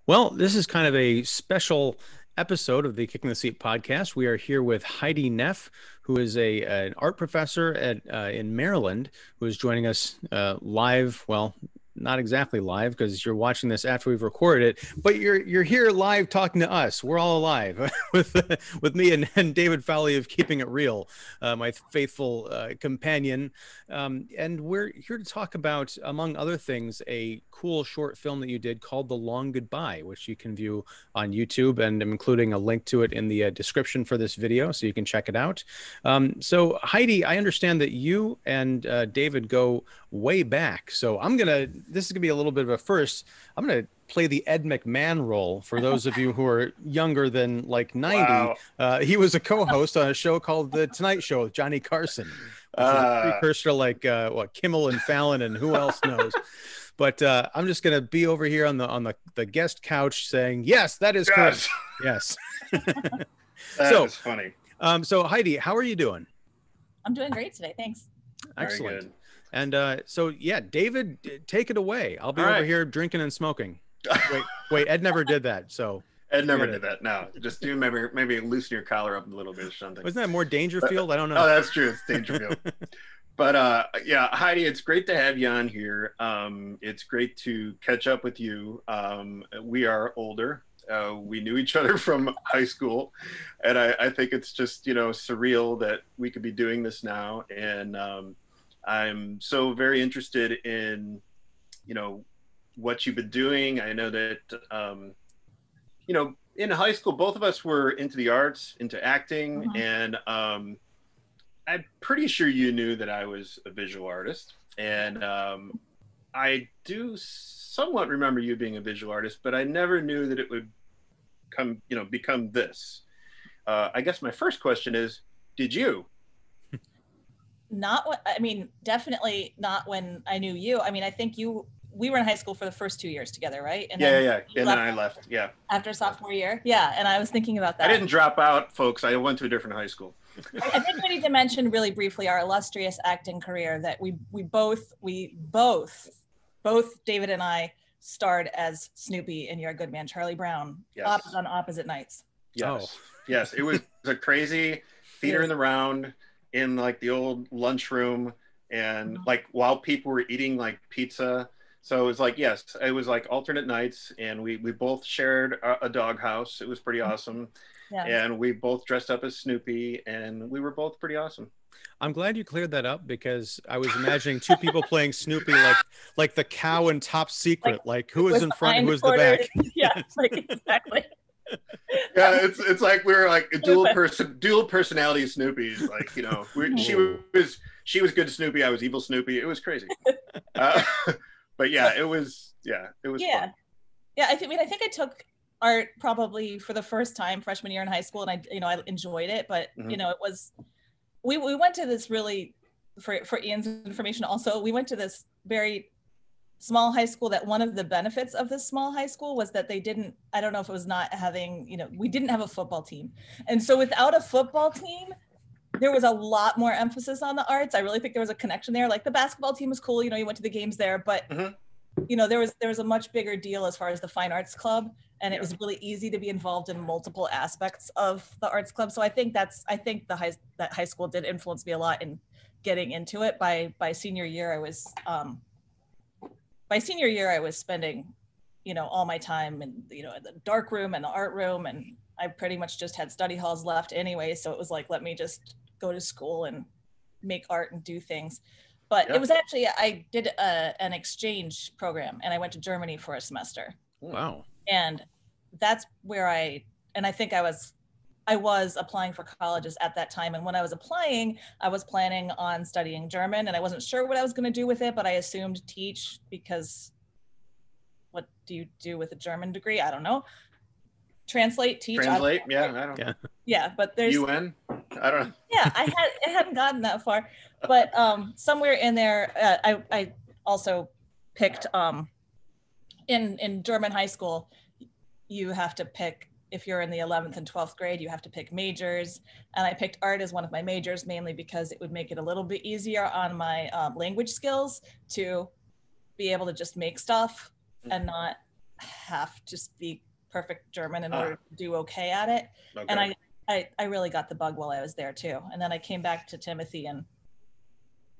Well, this is kind of a special episode of the Kicking the Seat podcast. We are here with Heidi Neff, who is an art professor at in Maryland, who is joining us live. Well, not exactly live because you're watching this after we've recorded it, but you're here live talking to us. We're all alive with me and David Fowley of Keeping It Real, my faithful companion, and we're here to talk about, among other things, a cool short film that you did called The Long Goodbye, which you can view on YouTube, and I'm including a link to it in the description for this video so you can check it out. So Heidi, I understand that you and David go way back. So this is gonna be a little bit of a first. I'm gonna play the Ed McMahon role for those of you who are younger than like 90. Wow. He was a co-host on a show called The Tonight Show with Johnny Carson, which is a precursor to like what Kimmel and Fallon and who else knows. But I'm just gonna be over here on the guest couch saying, yes, that is correct. Yes. That is funny. So Heidi, how are you doing? I'm doing great today. Thanks. Excellent. Very good. And so yeah, David, take it away. I'll be over here drinking and smoking. Wait, Ed never did that. So Ed never did that. No, just do maybe loosen your collar up a little bit or something. Wasn't that more Dangerfield? I don't know. Oh, that's true. It's Dangerfield. But yeah, Heidi, it's great to have you on here. It's great to catch up with you. We are older. We knew each other from high school, and I think it's just, surreal that we could be doing this now. And I'm so very interested in, what you've been doing. I know that, in high school, both of us were into the arts, into acting, and I'm pretty sure you knew that I was a visual artist. And I do somewhat remember you being a visual artist, but I never knew that it would become this. I guess my first question is, did you? Definitely not when I knew you. I mean, I think we were in high school for the first 2 years together, right? And yeah. And then I left. Yeah. After sophomore year. Yeah. And I was thinking about that. I didn't drop out, folks. I went to a different high school. I think we need to mention really briefly our illustrious acting career that we both, David and I, starred as Snoopy in Your Good Man, Charlie Brown, on opposite nights. Yes. Yes. It was a crazy theater in the round in like the old lunchroom, and like while people were eating like pizza. So it was like, yes, it was like alternate nights, and we both shared a doghouse. It was pretty awesome. Yeah. And we both dressed up as Snoopy, and we were both pretty awesome. I'm glad you cleared that up, because I was imagining two people playing Snoopy like the cow in Top Secret, like who is in front and who is the back. Yeah, like exactly. Yeah, it's like we were like a dual personality Snoopys. Like, she was good Snoopy, I was evil Snoopy. It was crazy. But yeah, it was fun. Yeah, I think I took art probably for the first time freshman year in high school, and I enjoyed it, but it was we went to this really, for Ian's information also, we went to this very small high school that one of the benefits of this small high school was that they didn't, I don't know if it was not having, we didn't have a football team. And so without a football team, there was a lot more emphasis on the arts. I really think there was a connection there. Like the basketball team was cool, you went to the games there, but there was a much bigger deal as far as the fine arts club. And it was really easy to be involved in multiple aspects of the arts club. So I think that high school did influence me a lot in getting into it. By senior year, I was spending, all my time in, in the dark room and the art room, and I pretty much just had study halls left anyway. So it was like, let me just go to school and make art and do things. But it was actually, I did an exchange program, and I went to Germany for a semester. Wow. And that's where I think I was applying for colleges at that time. And when I was applying, I was planning on studying German, and I wasn't sure what I was going to do with it, but I assumed teach, because what do you do with a German degree? I don't know. Translate, teach. Translate, I don't know. Yeah, but there's UN? I don't know. Yeah, I hadn't gotten that far. But somewhere in there, I also picked in German high school, you have to pick, if you're in the 11th and 12th grade, you have to pick majors. And I picked art as one of my majors, mainly because it would make it a little bit easier on my language skills to be able to just make stuff and not have to speak perfect German in order to do okay at it. Okay. And I really got the bug while I was there too. And then I came back to Timothy and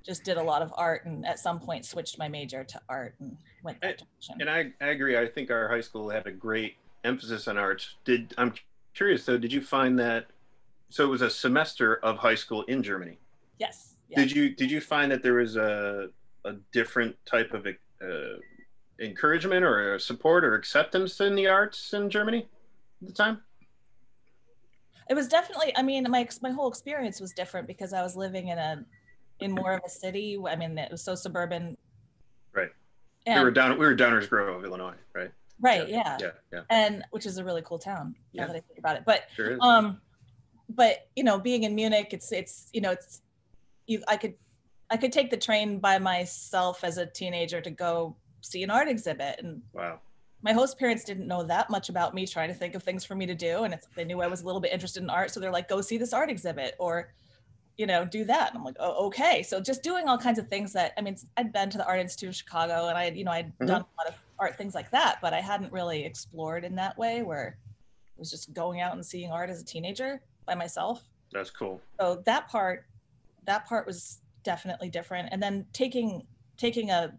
just did a lot of art, and at some point switched my major to art and went that direction. And I agree. I think our high school had a great emphasis on arts. I'm curious though, did you find that, so it was a semester of high school in Germany? Yes. Yeah. Did you find that there was a different type of encouragement or support or acceptance in the arts in Germany at the time? It was definitely, I mean, my whole experience was different because I was living in more of a city. I mean, it was so suburban. Right. And we were Downers Grove, Illinois, right? Right. Yeah. And which is a really cool town now that I think about it. But sure is. But you know, being in Munich, I could take the train by myself as a teenager to go see an art exhibit, and wow. My host parents didn't know that much about me trying to think of things for me to do, and they knew I was a little bit interested in art, so they're like, go see this art exhibit, or do that. And I'm like, oh, okay. So just doing all kinds of things that, I mean, I'd been to the Art Institute of Chicago, and I'd done a lot of art things like that, but I hadn't really explored in that way where I was just going out and seeing art as a teenager by myself. That's cool. So that part was definitely different. And then taking a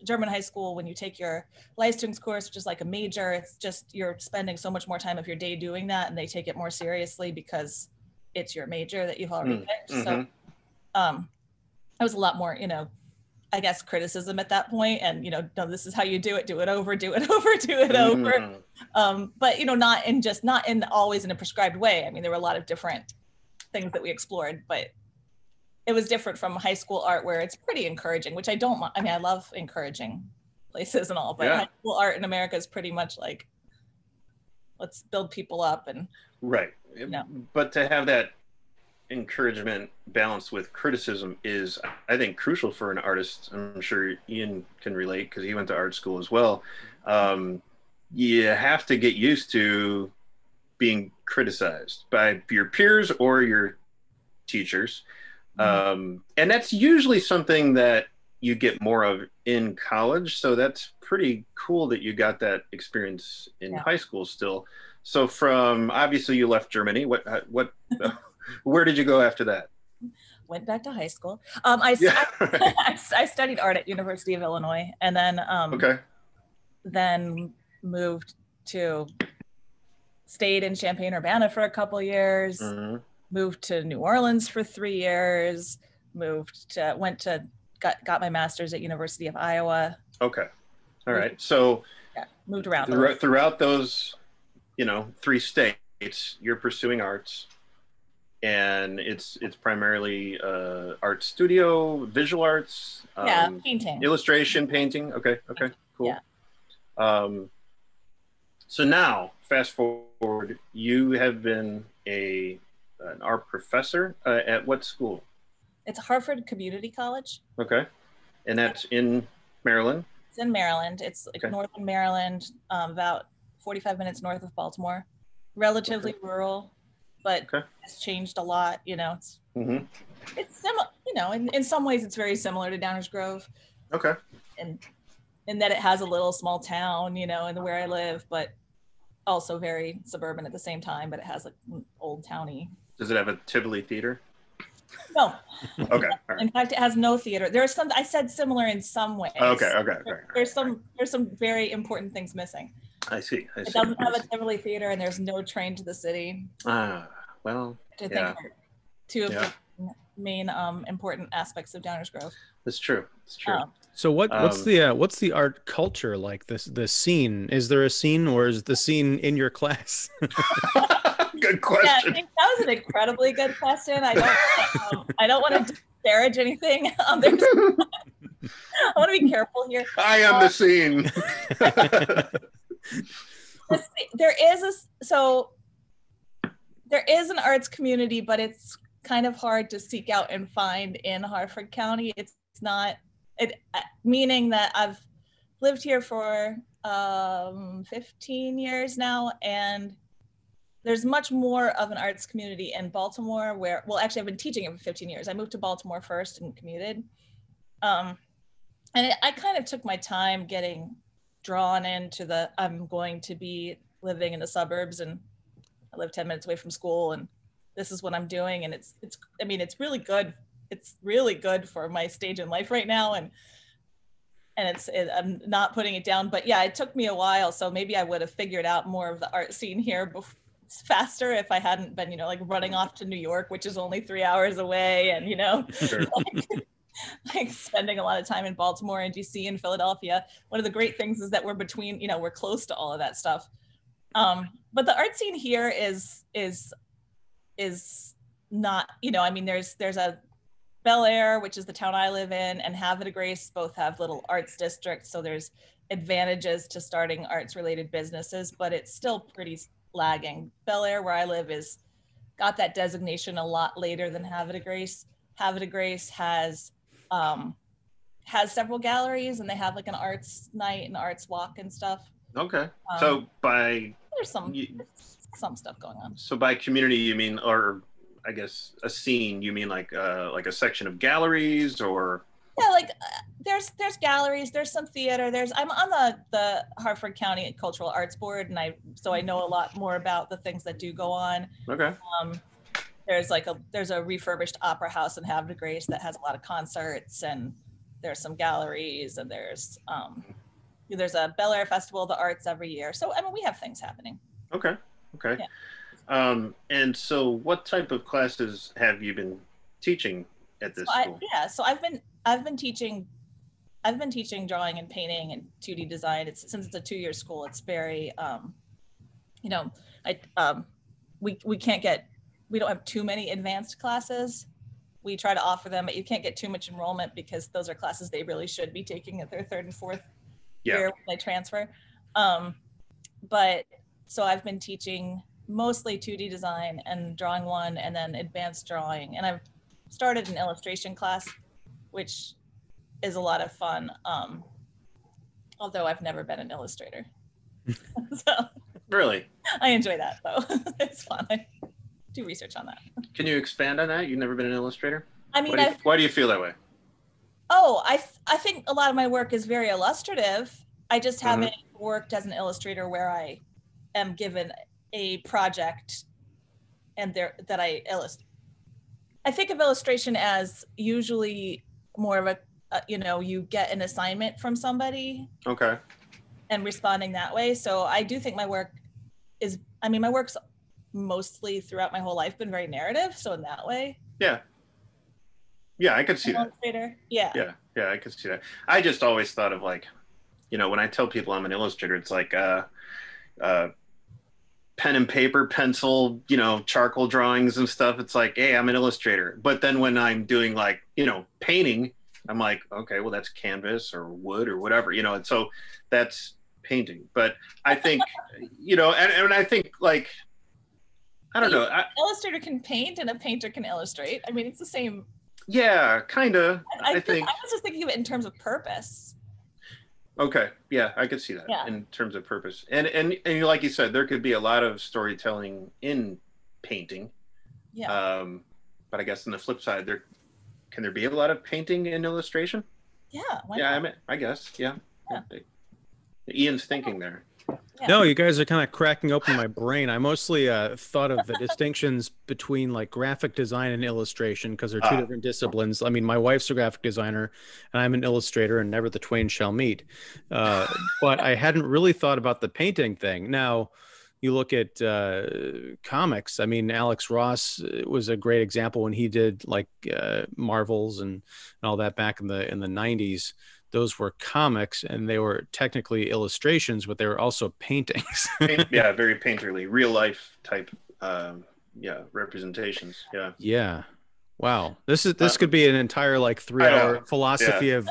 German high school, when you take your Leistungskurs, which is like a major, it's just, you're spending so much more time of your day doing that, and they take it more seriously because it's your major that you've already picked. So I was a lot more, I guess, criticism at that point, and no, this is how you do it over, do it over. But not always in a prescribed way. I mean, there were a lot of different things that we explored, but it was different from high school art where it's pretty encouraging, which I love encouraging places and all, but high school art in America is pretty much like, let's build people up and. Right. But to have that encouragement balanced with criticism is, I think, crucial for an artist. I'm sure Ian can relate because he went to art school as well. You have to get used to being criticized by your peers or your teachers. And that's usually something that you get more of in college. So that's pretty cool that you got that experience in high school still. So obviously you left Germany. Where did you go after that? Went back to high school. I studied art at University of Illinois, and then then stayed in Champaign-Urbana for a couple years. Moved to New Orleans for 3 years. Got my master's at University of Iowa. Okay, all right. So moved around throughout those 3 states. You're pursuing arts, and it's primarily art studio, visual arts, painting, illustration, painting. Okay, cool. So now, fast forward, you have been an art professor at what school? It's Harford Community College. Okay, and that's in Maryland? It's in Maryland. It's like northern Maryland, about 45 minutes north of Baltimore. Relatively rural, but it's changed a lot. It's similar. In some ways, it's very similar to Downers Grove. Okay. And in that it has a little small town, and where I live, but also very suburban at the same time. But it has an old towny. Does it have a Tivoli theater? No. Okay. All right. In fact, it has no theater. There are some. I said similar in some ways. Okay. There's some very important things missing. I see. It doesn't have a Tivoli theater, and there's no train to the city. Well, I think two of the main important aspects of Downers Grove. That's true. It's true. So what's the art culture like? The scene? Is there a scene, or is the scene in your class? Good question. Yeah, I think that was an incredibly good question. I don't want to disparage anything. I want to be careful here. I am the scene. There is an arts community, but it's kind of hard to seek out and find in Harford County. It's not meaning that I've lived here for 15 years now, and there's much more of an arts community in Baltimore actually I've been teaching it for 15 years. I moved to Baltimore first and commuted. And I kind of took my time getting drawn into I'm going to be living in the suburbs and I live 10 minutes away from school and this is what I'm doing. And it's really good. It's really good for my stage in life right now. And I'm not putting it down, but yeah, it took me a while. So maybe I would have figured out more of the art scene here faster if I hadn't been, like running off to New York, which is only 3 hours away. And, Sure. like spending a lot of time in Baltimore and DC and Philadelphia. One of the great things is that we're between, we're close to all of that stuff. But the art scene here is not, there's a Bel Air, which is the town I live in, and Havre de Grace both have little arts districts. So there's advantages to starting arts related businesses, but it's still pretty lagging. Bel Air, where I live, got that designation a lot later than Havre de Grace. Havre de Grace has several galleries and they have like an arts night and arts walk and stuff. Okay. So there's some stuff going on. So by community, you mean, or I guess a scene, you mean like a section of galleries or? Yeah, like there's galleries, there's some theater, I'm on the Hartford County Cultural Arts Board, and I know a lot more about the things that do go on. Okay. There's a refurbished opera house in Havre de Grace that has a lot of concerts, and there's some galleries, and there's a Bel Air Festival of the Arts every year. So we have things happening. Okay. Yeah. And so what type of classes have you been teaching at this school? So I've been teaching drawing and painting and 2D design. Since it's a 2-year school, it's very we don't have too many advanced classes. We try to offer them, but you can't get too much enrollment because those are classes they really should be taking at their 3rd and 4th year when they transfer. But so I've been teaching mostly 2D design and drawing 1 and then advanced drawing. And I've started an illustration class, which is a lot of fun. Although I've never been an illustrator. So Really? I enjoy that though. It's fun. I do research on that. Can you expand on that? You've never been an illustrator? I mean, why do you feel that way? Oh, I think a lot of my work is very illustrative. I just haven't worked as an illustrator where I am given a project and that I illustrate. I think of illustration as usually more of you get an assignment from somebody. Okay. And responding that way. So I do think my work's mostly throughout my whole life been very narrative. So in that way. Yeah. Yeah, I could see that. Illustrator. Yeah. Yeah, I could see that. I just always thought of like, when I tell people I'm an illustrator, it's like pen and paper, pencil, charcoal drawings and stuff. It's like, hey, I'm an illustrator. But then when I'm doing like, painting, I'm like, okay, well, that's canvas or wood or whatever, and so that's painting. But I think, and I think like, I don't know. Illustrator can paint and a painter can illustrate. I mean, it's the same. Yeah, kind of. I think. I was just thinking of it in terms of purpose. Okay. Yeah, I could see that in terms of purpose. And like you said, there could be a lot of storytelling in painting. Yeah. But I guess on the flip side, can there be a lot of painting in illustration? Yeah. Yeah, I guess. Yeah. Ian's thinking there. Yeah. No, you guys are kind of cracking open my brain. I mostly thought of the distinctions between like graphic design and illustration because they're two different disciplines. I mean, my wife's a graphic designer and I'm an illustrator, and never the twain shall meet. But I hadn't really thought about the painting thing. Now, you look at comics. I mean, Alex Ross was a great example when he did like Marvels and all that back in the 90s. Those were comics and they were technically illustrations, but they were also paintings. Yeah, very painterly, real life type representations. Yeah. Yeah. Wow. This could be an entire like 3-hour philosophy of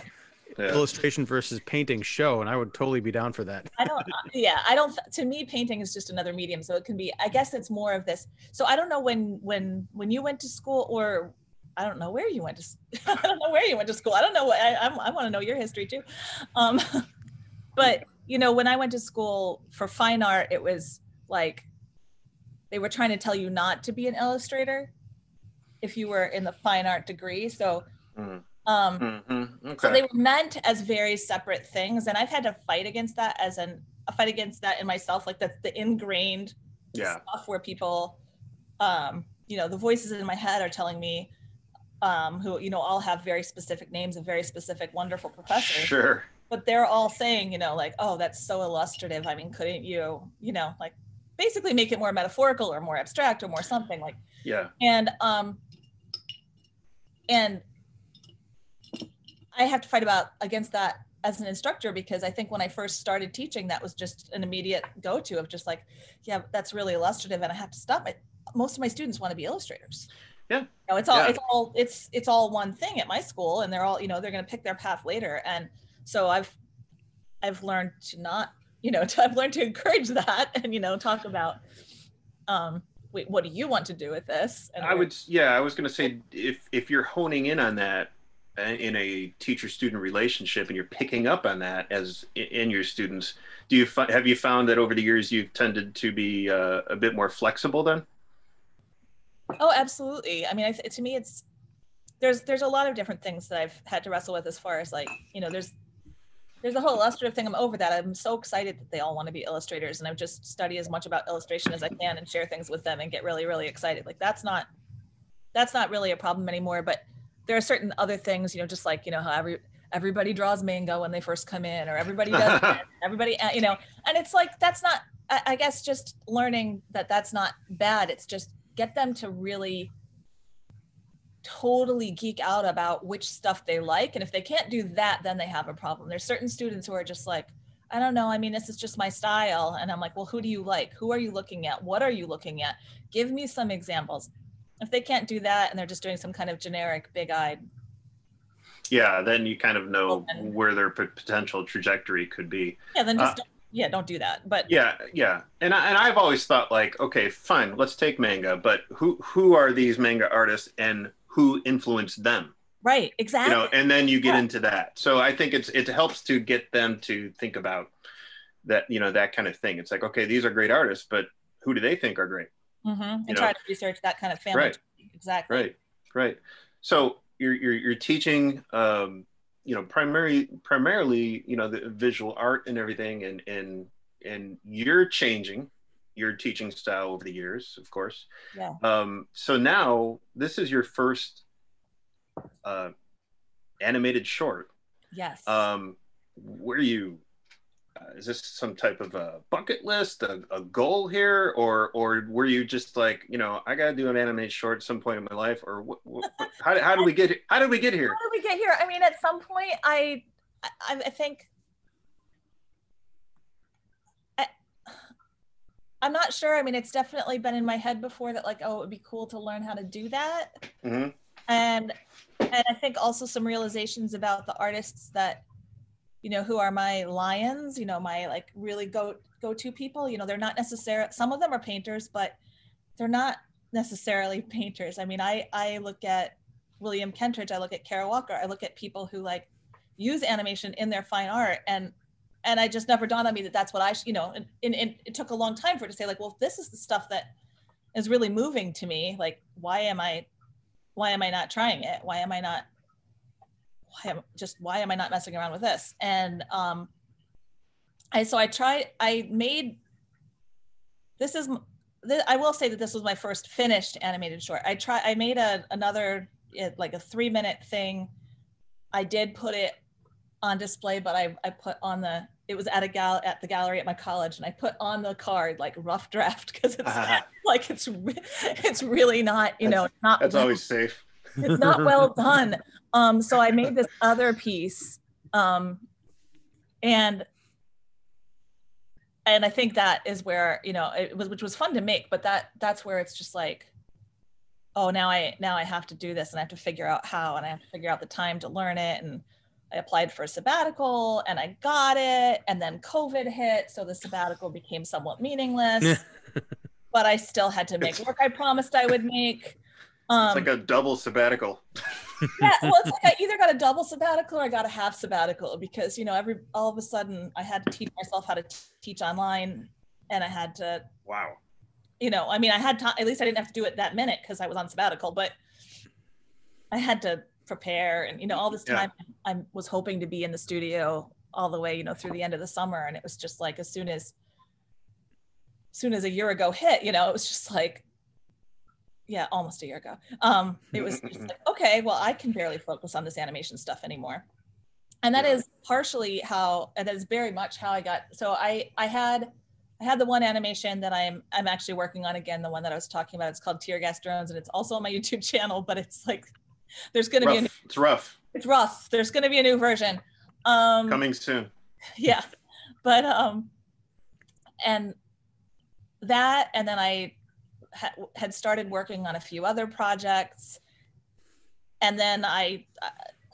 illustration versus painting show, and I would totally be down for that. To me, painting is just another medium. So it can be, I guess it's more of this. So I don't know when you went to school, or I don't know where you went to school. I don't know what I want to know your history too. But when I went to school for fine art, it was like they were trying to tell you not to be an illustrator if you were in the fine art degree. So Okay. So they were meant as very separate things, and I've had to fight against that in myself, like the ingrained stuff where people, the voices in my head are telling me, who all have very specific names of very specific wonderful professors. Sure. But they're all saying, like, oh, that's so illustrative. I mean, couldn't you, like basically make it more metaphorical or more abstract or more something like. Yeah. And I have to fight against that as an instructor, because I think when I first started teaching, that was just an immediate go-to of just like, yeah, that's really illustrative, and I have to stop it. Most of my students want to be illustrators. Yeah. It's all one thing at my school, and they're all, they're going to pick their path later. And so I've learned to not, I've learned to encourage that and, talk about, wait, what do you want to do with this? And I was going to say, if you're honing in on that in a teacher-student relationship, and you're picking up on that as in your students, have you found that over the years you've tended to be a bit more flexible then? Oh, absolutely. I mean, to me, there's a lot of different things that I've had to wrestle with, as far as like, there's the whole illustrative thing. I'm over that. I'm so excited that they all want to be illustrators, and I've just study as much about illustration as I can and share things with them and get really, really excited. Like that's not really a problem anymore. But there are certain other things, just like, how everybody draws manga when they first come in, or everybody does it, everybody, and it's like, that's not, I guess, just learning that that's not bad. It's just get them to really totally geek out about which stuff they like. And if they can't do that, then they have a problem. There's certain students who are just like, I don't know, I mean, this is just my style. And I'm like, well, who do you like? Who are you looking at? What are you looking at? Give me some examples. If they can't do that, and they're just doing some kind of generic big-eyed, then you kind of know where their potential trajectory could be. Yeah, then just don't do that. But and I've always thought, like, okay, fine, let's take manga, but who are these manga artists and who influenced them? Right, exactly. And then you get into that. So I think it helps to get them to think about that, that kind of thing. It's like, okay, these are great artists, but who do they think are great? Mm-hmm. And try to research that kind of family. Right. Exactly. Right. So you're teaching, primarily, the visual art and everything, and you're changing your teaching style over the years, of course. Yeah. So now this is your first animated short. Yes. Were you? Is this some type of a bucket list, a goal here, or were you just like, I got to do an animated short at some point in my life, or how did we get here? How did we get here? I mean, at some point, I think, I'm not sure. I mean, it's definitely been in my head before that, like, oh, it would be cool to learn how to do that. Mm-hmm. And I think also some realizations about the artists that, who are my lions, my like really go-to people, they're not necessarily, some of them are painters, but they're not necessarily painters. I mean, I look at William Kentridge, I look at Kara Walker, I look at people who like use animation in their fine art, and I just never dawned on me that that's what and it took a long time for it to say, like, well, this is the stuff that is really moving to me. Like, why am I not trying it? Why am I not messing around with this? And I will say that this was my first finished animated short. I made another like a 3-minute thing. I did put it on display, but I put on it was at the gallery at my college, and I put on the card like rough draft, because it's like it's really not, it's not. That's always safe. It's not well done. So I made this other piece, and I think that is where, which was fun to make, but that's where it's just like, oh, now I have to do this, and I have to figure out how, and I have to figure out the time to learn it. And I applied for a sabbatical, and I got it, and then COVID hit, so the sabbatical became somewhat meaningless. But I still had to make work I promised I would make. It's like a double sabbatical. Yeah, well, it's like I either got a double sabbatical or I got a half sabbatical, because all of a sudden I had to teach myself how to teach online, and I had to. Wow. I mean, I had time. At least I didn't have to do it that minute because I was on sabbatical, but I had to prepare. And, you know, all this time I was hoping to be in the studio all the way, you know, through the end of the summer. And it was just like, as soon as a year ago hit, you know, it was just like, yeah, almost a year ago. It was just like, okay, well, I can barely focus on this animation stuff anymore. And that is partially how, and that is very much how I got, so I had the one animation that I'm actually working on again, the one that I was talking about. It's called Tear Gas Drones, and it's also on my YouTube channel, but it's like, there's going to be it's rough. It's rough. There's going to be a new version. Coming soon. Yeah. But, and that, and then I had started working on a few other projects, and then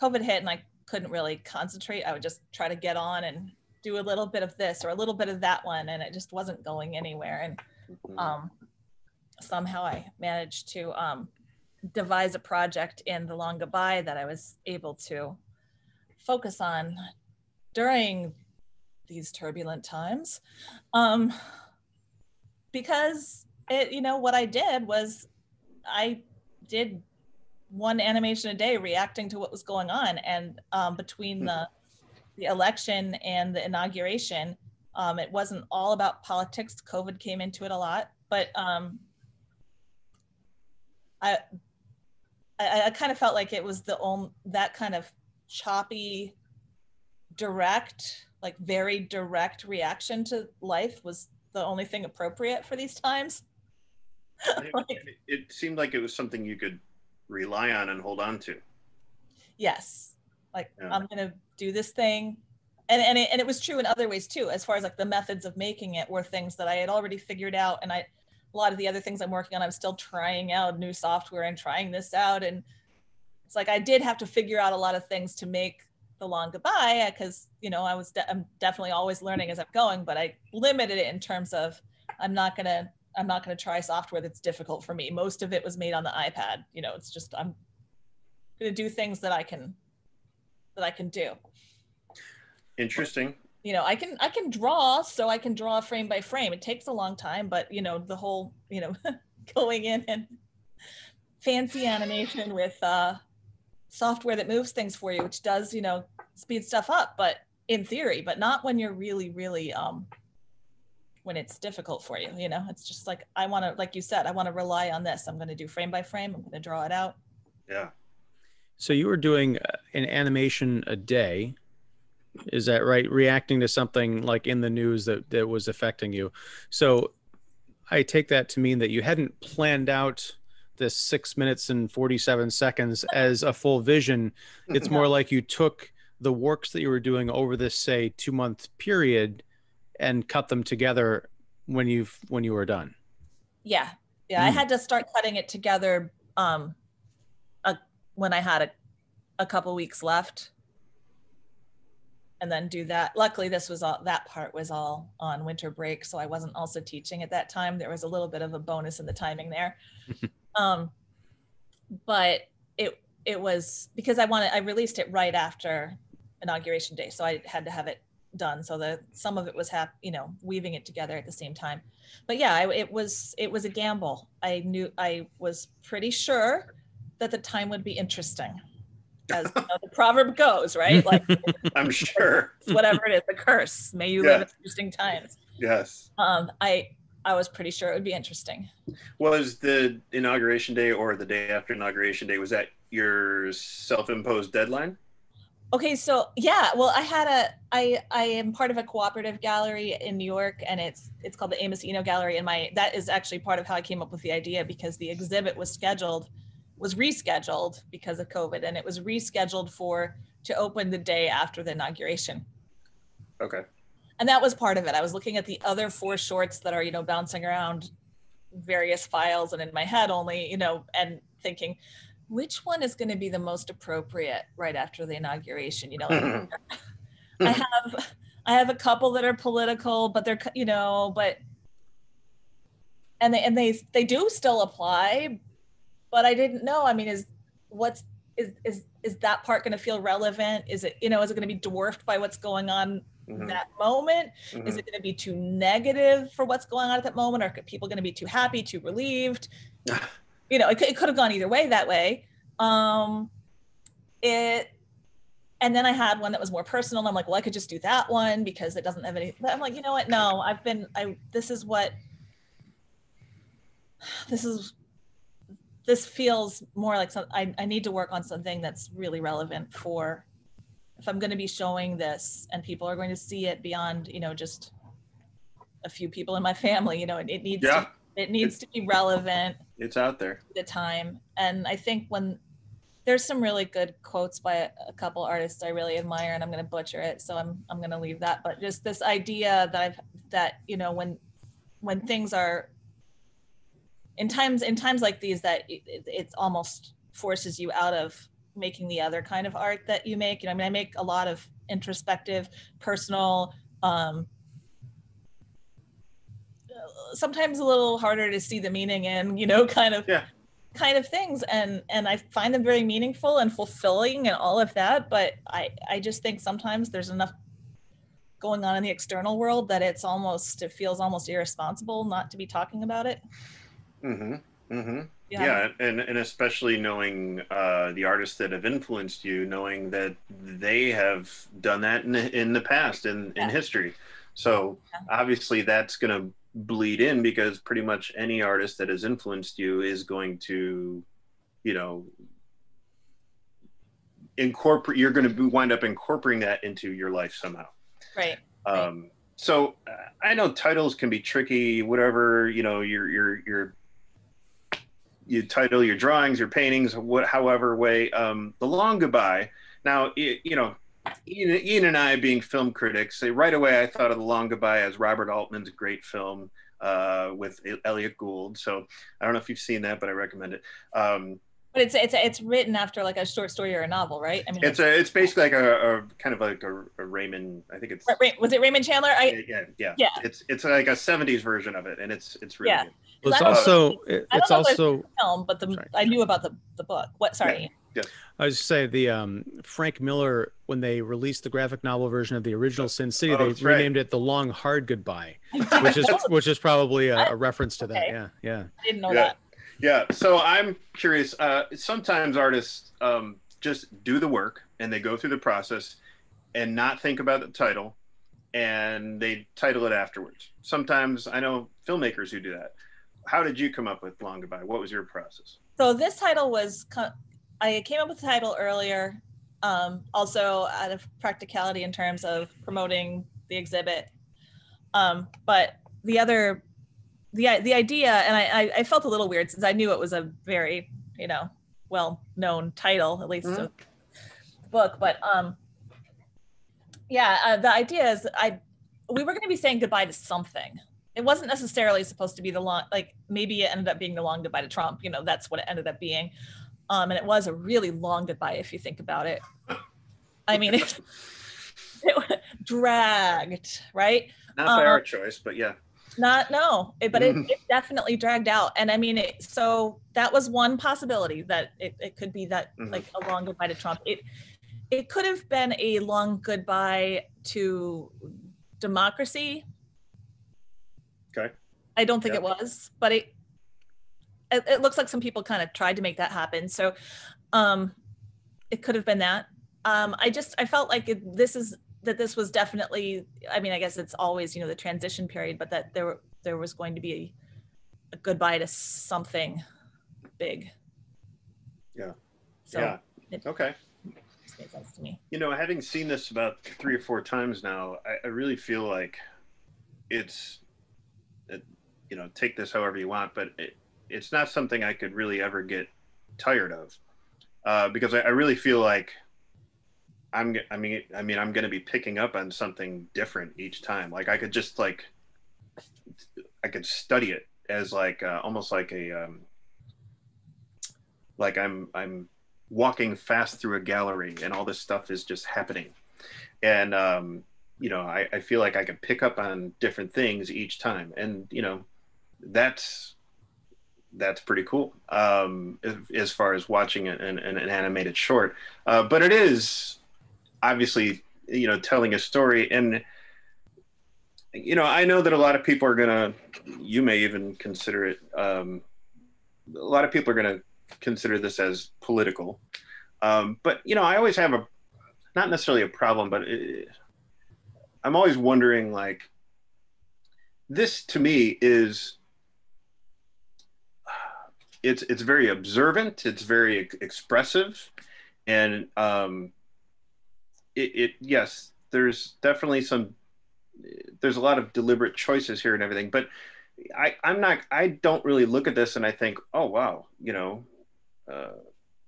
COVID hit and I couldn't really concentrate. I would just try to get on and do a little bit of this or a little bit of that one, and it just wasn't going anywhere. And somehow I managed to devise a project in The Long Goodbye that I was able to focus on during these turbulent times. Because it, you know, what I did was I did one animation a day reacting to what was going on. And between the election and the inauguration, it wasn't all about politics. COVID came into it a lot, but I kind of felt like it was that kind of choppy, direct, like very direct reaction to life was the only thing appropriate for these times. It seemed like it was something you could rely on and hold on to. Yes, like I'm gonna do this thing, and it was true in other ways too. As far as like the methods of making it were things that I had already figured out, and a lot of the other things I'm working on, I'm still trying out new software and trying this out, and it's like I did have to figure out a lot of things to make The Long Goodbye, because you know I'm definitely always learning as I'm going, but I limited it in terms of I'm not gonna try software that's difficult for me. Most of it was made on the iPad. You know, it's just I'm gonna do things that I can do. Interesting. You know, I can draw, so I can draw frame by frame. It takes a long time, but you know, the whole, you know, going in and fancy animation with software that moves things for you, which does, you know, speed stuff up, but in theory, but not when you're really when it's difficult for you. You know, it's just like, I want to, like you said, I want to rely on this. I'm going to do frame by frame. I'm going to draw it out. Yeah. So you were doing an animation a day, is that right? Reacting to something like in the news that was affecting you. So I take that to mean that you hadn't planned out this 6 minutes and 47 seconds as a full vision. It's more like you took the works that you were doing over this, say, 2-month period and cut them together when you were done. Yeah. I had to start cutting it together when I had a couple weeks left, and then do that. Luckily, that part was all on winter break, so I wasn't also teaching at that time. There was a little bit of a bonus in the timing there. But it was because I released it right after Inauguration Day, so I had to have it done. So some of it was weaving it together at the same time. But yeah, it was a gamble. I was pretty sure that the time would be interesting, as you know, the proverb goes, right? Like, I'm sure. Whatever it is, the curse. May you live in interesting times. Yes. I was pretty sure it would be interesting. Was the Inauguration Day or the day after Inauguration Day, was that your self-imposed deadline? Okay, so yeah, well, I am part of a cooperative gallery in New York, and it's called the Amos Eno Gallery, and that is actually part of how I came up with the idea, because the exhibit was rescheduled because of COVID, and it was rescheduled to open the day after the inauguration. Okay. And that was part of it. I was looking at the other 4 shorts that are, you know, bouncing around various files and in my head only, you know, and thinking, which one is going to be the most appropriate right after the inauguration? You know, I have a couple that are political, but they're, you know, and they do still apply, but I didn't know. I mean, is that part going to feel relevant? Is it going to be dwarfed by what's going on that moment? Is it going to be too negative for what's going on at that moment? Or are people going to be too happy, too relieved? You know, it could have gone either way that way. it, and then I had one that was more personal. And I'm like, well, I could just do that one because it doesn't have any, but I'm like, you know what? No, this feels more like I need to work on something that's really relevant for, if I'm going to be showing this and people are going to see it beyond, just a few people in my family, it needs to be relevant. It's out there. At the time. And I think when there's some really good quotes by a couple artists I really admire, and I'm going to butcher it, so I'm going to leave that. But just this idea that when things are in times like these, that it almost forces you out of making the other kind of art that you make. I make a lot of introspective, personal, sometimes a little harder to see the meaning in, kind of things, and I find them very meaningful and fulfilling and all of that. But I just think sometimes there's enough going on in the external world that it feels almost irresponsible not to be talking about it. Yeah, and especially knowing the artists that have influenced you, knowing that they have done that in the past, in history. So obviously that's going to bleed in, because pretty much any artist that has influenced you is going to, incorporate. You're going to wind up incorporating that into your life somehow. Right. So I know titles can be tricky. Whatever you title your drawings, your paintings, however way. The Long Goodbye. Now Ian and I, being film critics, right away I thought of The Long Goodbye as Robert Altman's great film with Elliot Gould. So I don't know if you've seen that, but I recommend it. But it's written after like a short story or a novel, right? It's basically like a kind of like a Raymond. I think it's was it Raymond Chandler? Yeah. It's like a 70s version of it, and it's really good. Well, it's also film, but I knew about the book. What? Sorry. Yeah. I was just saying the Frank Miller, when they released the graphic novel version of the original Sin City, they renamed it The Long Hard Goodbye, which is probably a reference to that. Yeah. I didn't know that. Yeah. So I'm curious. Sometimes artists just do the work and they go through the process and not think about the title, and they title it afterwards. Sometimes I know filmmakers who do that. How did you come up with Long Goodbye? What was your process? So this title was, I came up with the title earlier, also out of practicality in terms of promoting the exhibit. But the idea, and I felt a little weird since I knew it was a very, well-known title, at least a book. But the idea is we were going to be saying goodbye to something. It wasn't necessarily supposed to be maybe it ended up being the long goodbye to Trump. That's what it ended up being. And it was a really long goodbye if you think about it. I mean, it dragged, right? Not by our choice, but yeah. It definitely dragged out. And I mean, so that was one possibility, that it could be that like a long goodbye to Trump. It could have been a long goodbye to democracy. Okay. I don't think it was, but it looks like some people kind of tried to make that happen. So it could have been that. I felt like this was definitely, I mean, I guess it's always, the transition period, but that there was going to be a goodbye to something big. Yeah. So okay. It made sense to me. Having seen this about 3 or 4 times now, I really feel like take this however you want, but it's not something I could really ever get tired of, because I really feel like I'm going to be picking up on something different each time. Like I could just I could study it as almost like a like I'm walking fast through a gallery and all this stuff is just happening, and I feel like I could pick up on different things each time, and that's pretty cool as far as watching an animated short, but it is obviously telling a story. And I know that a lot of people are you may even consider it, a lot of people are gonna consider this as political, But I always have not necessarily a problem, but I'm always wondering, like, this to me is, it's very observant, it's very expressive, and yes, there's definitely there's a lot of deliberate choices here and everything, but I don't really look at this and I think, oh wow,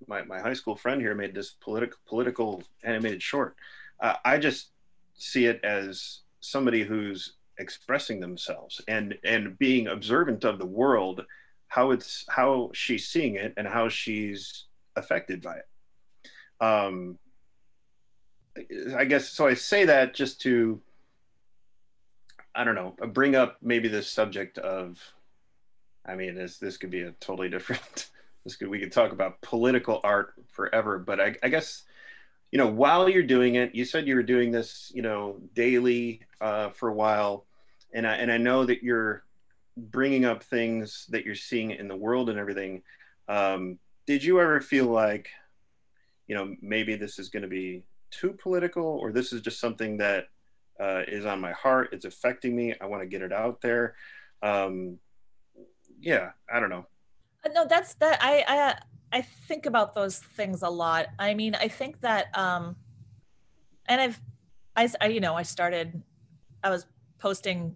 my high school friend here made this political animated short. I just see it as somebody who's expressing themselves and being observant of the world, how she's seeing it and how she's affected by it. I guess so. I say that just to, I don't know, bring up maybe this subject of, I mean, this could be a totally different. We could talk about political art forever, but I guess, while you're doing it, you said you were doing this, daily for a while, and I know that you're bringing up things that you're seeing in the world and everything. Did you ever feel like, maybe this is going to be too political, or this is just something that is on my heart, it's affecting me, I want to get it out there? Yeah, I don't know. No, that's that. I think about those things a lot. I mean, I think that, and I started, I was posting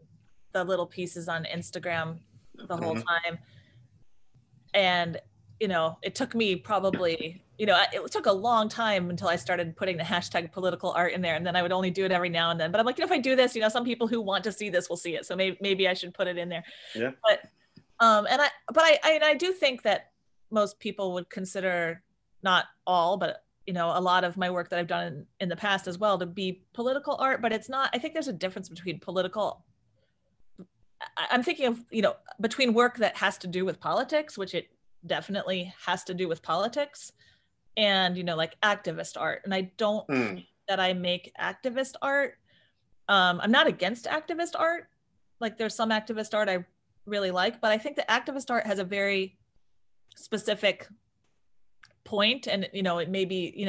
the little pieces on Instagram the whole time, and it took me probably, it took a long time until I started putting the hashtag political art in there, and then I would only do it every now and then. But I'm like, if I do this, some people who want to see this will see it, so maybe I should put it in there. Yeah. But I do think that most people would consider, not all, but a lot of my work that I've done in the past as well to be political art, but it's not. I think there's a difference between political. I'm thinking of, between work that has to do with politics, which it definitely has to do with politics, and, like activist art. And I don't think that I make activist art. I'm not against activist art. Like, there's some activist art I really like, but I think that activist art has a very specific point, and it may be,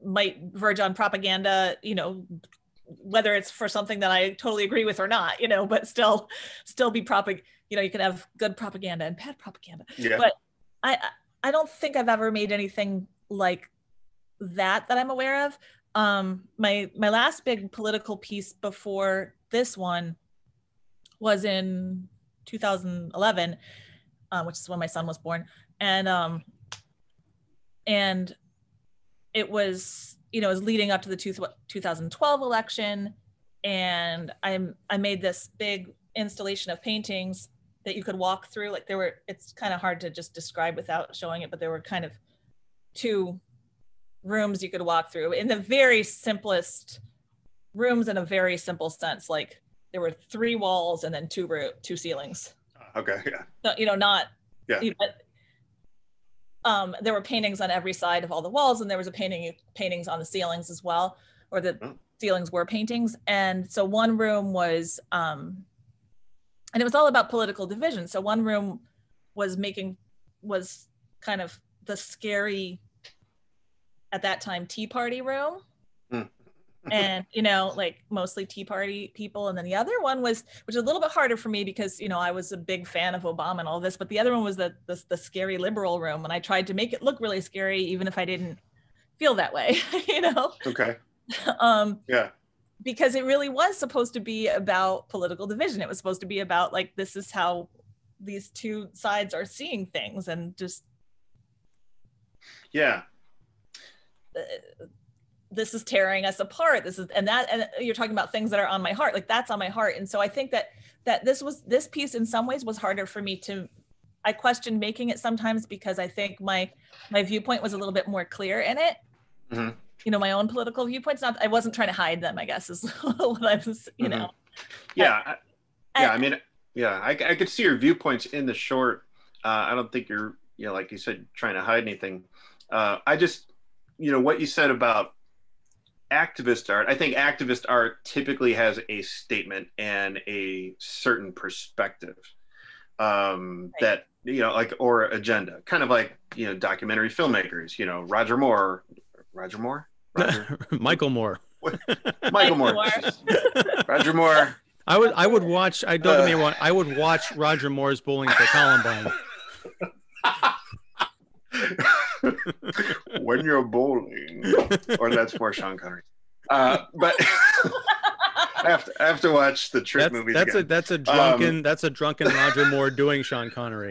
might verge on propaganda, whether it's for something that I totally agree with or not, but still be you can have good propaganda and bad propaganda. Yeah. But I don't think I've ever made anything like that I'm aware of. My last big political piece before this one was in 2011, which is when my son was born, and it was, it was leading up to the 2012 election, and I made this big installation of paintings that you could walk through. Like, it's kind of hard to just describe without showing it, but there were kind of two rooms you could walk through in the very simplest rooms, in a very simple sense. Like, there were 3 walls and then 2 ceilings. Okay, yeah. So, not, yeah. There were paintings on every side of all the walls, and there was paintings on the ceilings as well, or the ceilings were paintings. And so one room was, and it was all about political division. So one room was kind of the scary, at that time, Tea Party room. And, like mostly Tea Party people. And then the other one which is a little bit harder for me because, I was a big fan of Obama and all this, but the other one was the scary liberal room. And I tried to make it look really scary, even if I didn't feel that way, Okay. Yeah. Because it really was supposed to be about political division. It was supposed to be about, like, this is how these two sides are seeing things, and just. Yeah. This is tearing us apart. And you're talking about things that are on my heart, like that's on my heart. And so I think that this piece in some ways was harder for me I questioned making it sometimes, because I think my viewpoint was a little bit more clear in it. Mm-hmm. My own political viewpoints. I wasn't trying to hide them, I guess, is what I was, Yeah. I mean, yeah, I could see your viewpoints in the short. I don't think you're, like you said, trying to hide anything. I just, what you said about activist art, I think activist art typically has a statement and a certain perspective, right, that you know, like, or agenda, kind of like, you know, documentary filmmakers, you know, Roger Moore, Michael Moore. Michael Moore. Roger Moore. I would watch. I don't get me wrong. I would watch Roger Moore's Bowling for Columbine. When you're bowling, or that's more Sean Connery. But I have to watch the Trick movies again. That's a drunken Roger Moore doing Sean Connery.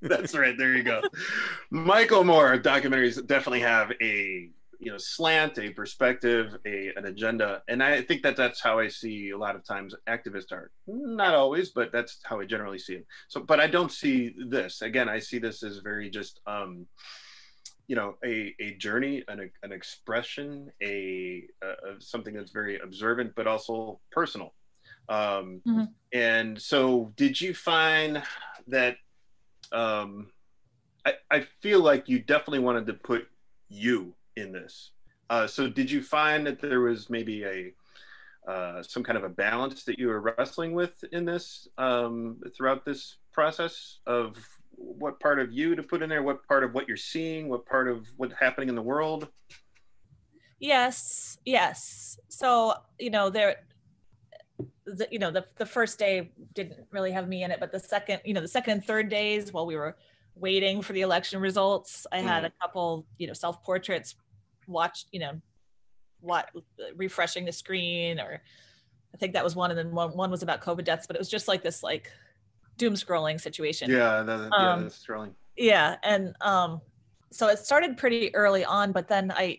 That's right. There you go. Michael Moore documentaries definitely have a, you know, slant, a perspective, an agenda, and I think that's how I see a lot of times activist art. Not always, but that's how I generally see it. So, but I don't see this. Again, I see this as very just, you know, a journey, an expression, something that's very observant, but also personal. And so, did you find that? I feel like you definitely wanted to put you in this. So did you find that there was maybe some kind of a balance that you were wrestling with in this throughout this process of what part of you to put in there, what part of what you're seeing, what part of what's happening in the world? Yes. So, you know, the first day didn't really have me in it, but the second and third days while we were waiting for the election results, I had a couple, you know, self-portraits refreshing the screen, or I think that was one, and then one was about COVID deaths, but it was just like this like doom scrolling situation. That's scrolling. Yeah. And so it started pretty early on, but then I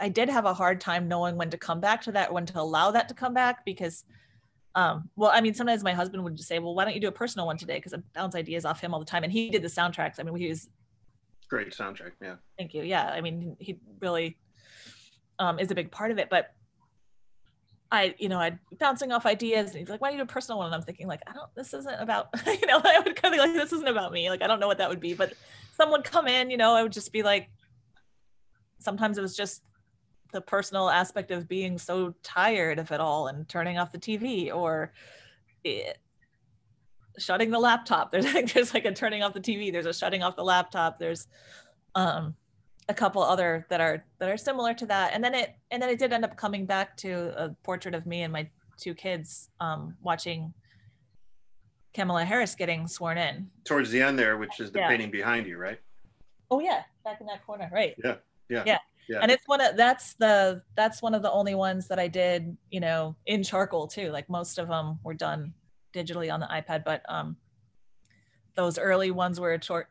did have a hard time knowing when to come back to that, when to allow that to come back, because well, I mean, sometimes my husband would just say, well, why don't you do a personal one today? Because I bounce ideas off him all the time. And he did the soundtracks. I mean, he was great soundtrack. Yeah. Thank you. Yeah. I mean, he really is a big part of it, but I'd bouncing off ideas, and he's like, why don't you do a personal one? And I'm thinking like, this isn't about, I would kind of like, this isn't about me. Like, I don't know what that would be, but someone come in, I would just be like, sometimes it was just the personal aspect of being so tired of it all and turning off the TV, or shutting the laptop. There's like a turning off the TV. There's a shutting off the laptop. There's a couple other that are similar to that. And then it did end up coming back to a portrait of me and my two kids watching Kamala Harris getting sworn in. Towards the end there, which is the painting behind you, right? Oh yeah, back in that corner, right? Yeah. And it's that's one of the only ones that I did, in charcoal too. Like most of them were done digitally on the iPad, but those early ones were short.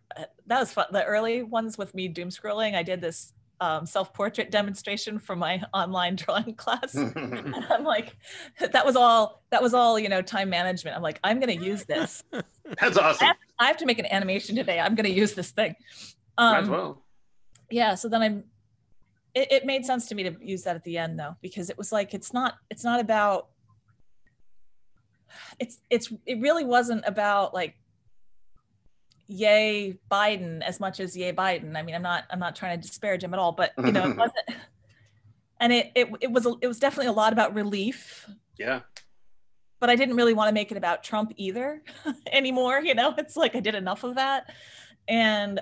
That was fun. The early ones with me doom scrolling, I did this self-portrait demonstration from my online drawing class. And I'm like, that was all, time management. I'm like, I'm going to use this. That's awesome. I have to make an animation today. I'm going to use this thing. Might as well. Yeah. So then it made sense to me to use that at the end though, because it was like, it really wasn't about like, yay Biden as much as yay Biden. I mean, I'm not trying to disparage him at all, but it wasn't, and it was definitely a lot about relief. Yeah. But I didn't really want to make it about Trump either anymore. It's like I did enough of that, and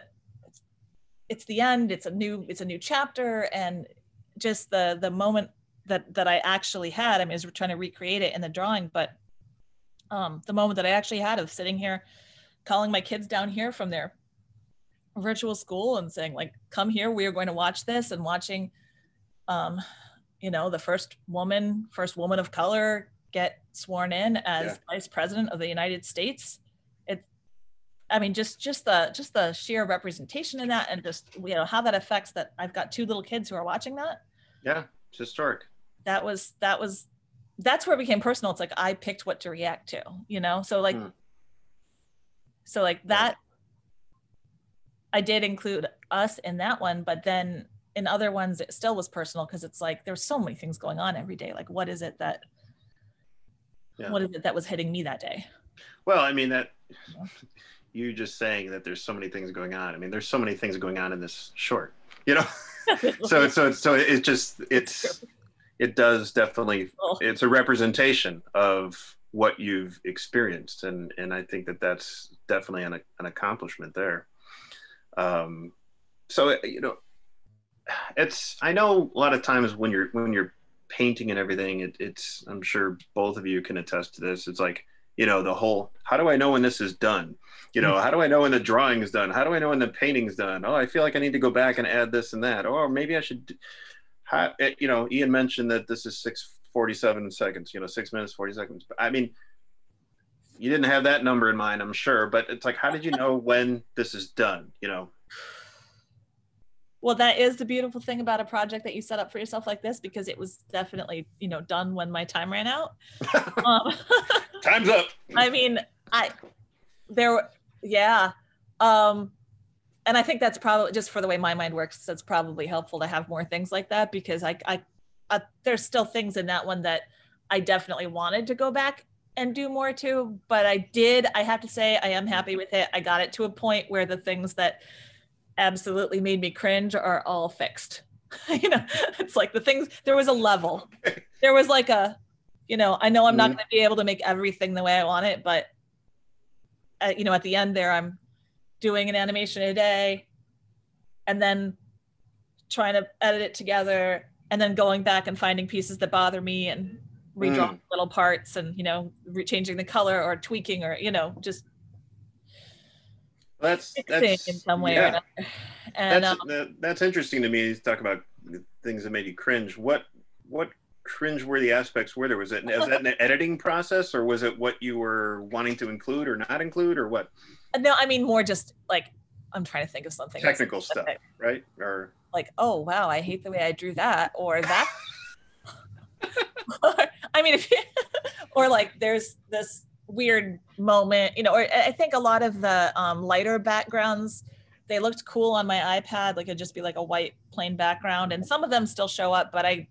it's the end. It's a new chapter, and just the moment that I actually had. I mean, I was trying to recreate it in the drawing, but the moment that I actually had of sitting here, calling my kids down here from their virtual school and saying like, come here, we are going to watch this, and watching, the first woman of color get sworn in as vice president of the United States. Just the sheer representation in that, and just, how that affects that. I've got two little kids who are watching that. Yeah. It's historic. That's where it became personal. It's like, I picked what to react to, so like, So like that, I did include us in that one, but then in other ones, it still was personal, because it's like, there's so many things going on every day. Like, what is it that was hitting me that day? Well, I mean, that you just saying that there's so many things going on. I mean, there's so many things going on in this short, so it does definitely, it's a representation of what you've experienced. And I think that that's definitely an accomplishment there. So, you know, I know a lot of times when you're painting and everything, it's, I'm sure both of you can attest to this. It's like, you know, the whole, how do I know when this is done? You know, how do I know when the drawing is done? How do I know when the painting's done? Oh, I feel like I need to go back and add this and that. Or maybe I should, you know, Ian mentioned that this is 6:47 seconds, you know, 6 minutes, 40 seconds. I mean, you didn't have that number in mind, I'm sure, but it's like, how did you know when this is done, you know? Well, that is the beautiful thing about a project that you set up for yourself like this, because it was definitely, you know, done when my time ran out. Time's up. I mean, yeah. And I think that's probably, just for the way my mind works, that's probably helpful to have more things like that, because there's still things in that one that I definitely wanted to go back and do more to, but I have to say, I am happy with it. I got it to a point where the things that absolutely made me cringe are all fixed. You know, it's like the things, there was a level, there was like a, you know, I know I'm not going to be able to make everything the way I want it, but you know, at the end there, I'm doing an animation a day and then trying to edit it together and then going back and finding pieces that bother me and redrawing little parts and, you know, changing the color or tweaking or, you know, just that's in some way or another. And that's interesting to me. You talk about things that made you cringe. What cringe-worthy aspects were there? Was that an editing process, or was it what you were wanting to include or not include, or what? No, I mean more just like, I'm trying to think of something technical stuff, right? Or like, oh wow, I hate the way I drew that, or that. I mean, or like there's this weird moment, you know, or I think a lot of the lighter backgrounds, they looked cool on my iPad, like it'd just be like a white plain background, and some of them still show up, but I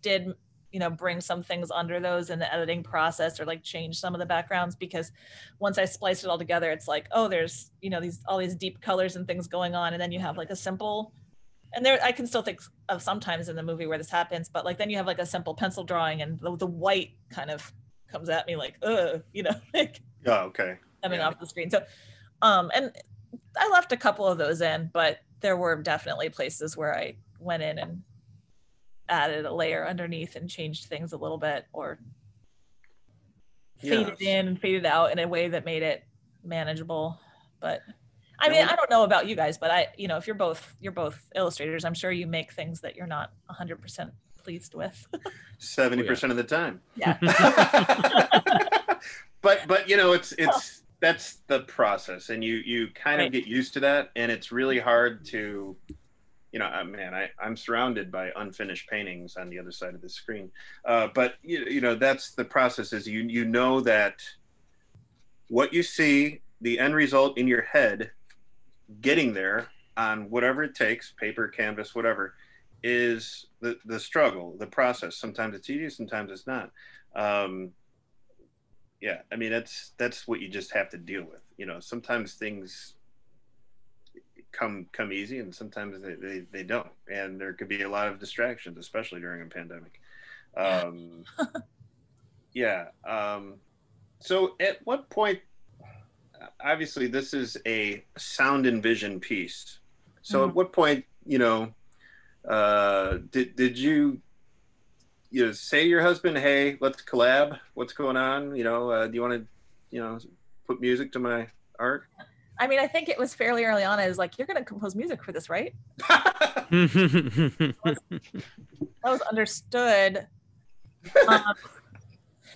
did, you know, bring some things under those in the editing process, or like change some of the backgrounds, because once I spliced it all together, it's like, oh, there's, you know, all these deep colors and things going on, and then you have like a simple, and there I can still think of sometimes in the movie where this happens, but like then you have like a simple pencil drawing and the white kind of comes at me like, you know, like, oh, okay, coming off the screen. So and I left a couple of those in, but there were definitely places where I went in and added a layer underneath and changed things a little bit, or faded in and faded out in a way that made it manageable. But I mean, I don't know about you guys, but you know, if you're both illustrators, I'm sure you make things that you're not 100% pleased with. 70% of the time. Yeah. but you know, it's that's the process, and you kind of get used to that, and it's really hard to, you know, man, I'm surrounded by unfinished paintings on the other side of the screen, but you know, that's the process. Is you know that what you see, the end result in your head, getting there on whatever it takes, paper, canvas, whatever, is the struggle, the process. Sometimes it's easy, sometimes it's not. Yeah, I mean, that's what you just have to deal with. You know, sometimes things come easy, and sometimes they don't, and there could be a lot of distractions, especially during a pandemic. So at what point, obviously this is a sound and vision piece, so at what point, you know, did you say to your husband, hey, let's collab, what's going on, you know, do you want to, you know, put music to my art? I mean, I think it was fairly early on. I was like, you're going to compose music for this, right? That was understood.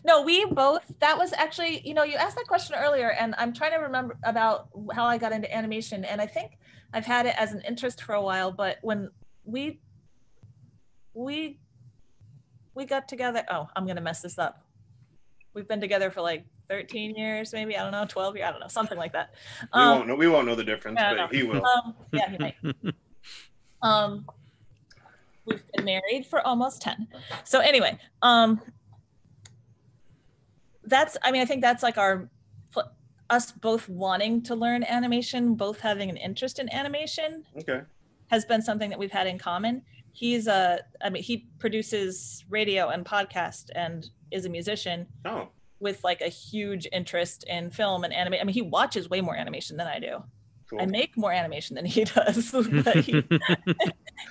No, we both, that was actually, you know, you asked that question earlier, and I'm trying to remember about how I got into animation. And I think I've had it as an interest for a while, but when we got together, oh, I'm going to mess this up. We've been together for like 13 years, maybe, I don't know, 12 years, I don't know, something like that. We won't know the difference, but he will. Yeah, he might. We've been married for almost 10. So anyway, that's, I mean, I think that's like us both wanting to learn animation, both having an interest in animation. Okay. Has been something that we've had in common. He's he produces radio and podcast and is a musician. Oh. with like a huge interest in film and anime. I mean, he watches way more animation than I do. Cool. I make more animation than he does, but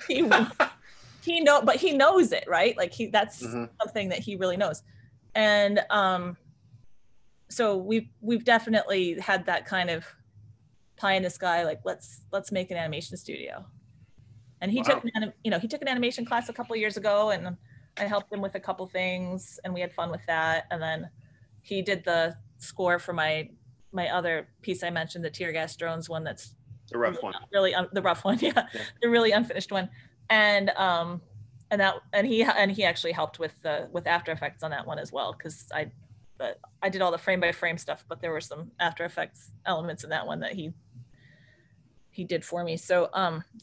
he knows it, right? Like that's something that he really knows. And so we've definitely had that kind of pie in the sky, like let's make an animation studio. And he took an animation class a couple of years ago, and I helped him with a couple things, and we had fun with that. And then he did the score for my other piece I mentioned, the tear gas drones one. That's the rough one. Really, the rough one, yeah, the really unfinished one. And he actually helped with After Effects on that one as well, because I did all the frame by frame stuff, but there were some After Effects elements in that one that he did for me. So